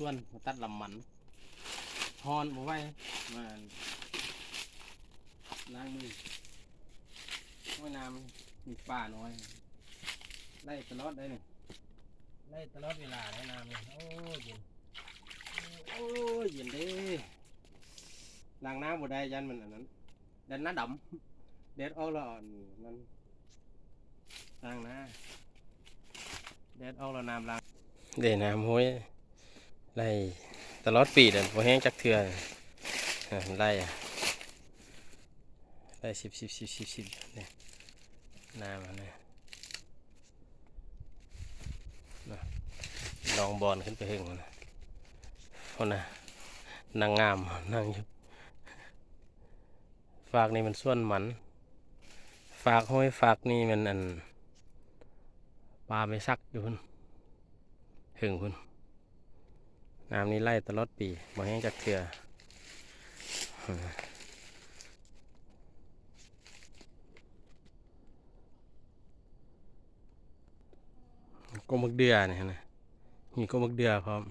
ส่วนมาตัดลำมันฮอนบ่ไหวมาล้างมือห้วยน้ำมีป่าน้อยไล่ตลอดได้เนี่ยไล่ตลอดเวลาได้น้ำเนี่ยโอ้ยเย็นโอ้ยเย็นเด้ล้างน้ำบ่ได้ยันมันอันนั้นดันน้าดำเด็ดออกแล้วนั่นล้างน้าเด็ดออกแล้วน้ำล้างเด้น้ำห้วยไล่ตลอดปีเดินพอแห้งจักเทื่อไล่ได้สิบเนี่ยน้ำมันเนี่ยลองบอลขึ้นไปหึงนะคนน่ะนางงามนั่งอยู่ฝากนี่มันส่วนมันฝากห้อยฝากนี่มันอันปลาไม่ซักอยู่พุ่นหึงพุ่นน้ำนี้ไล่ตลอดปีบ่แห้งจักเทื่อกบมักเดือเนี่ยนะมีกบมักเดือพร้อม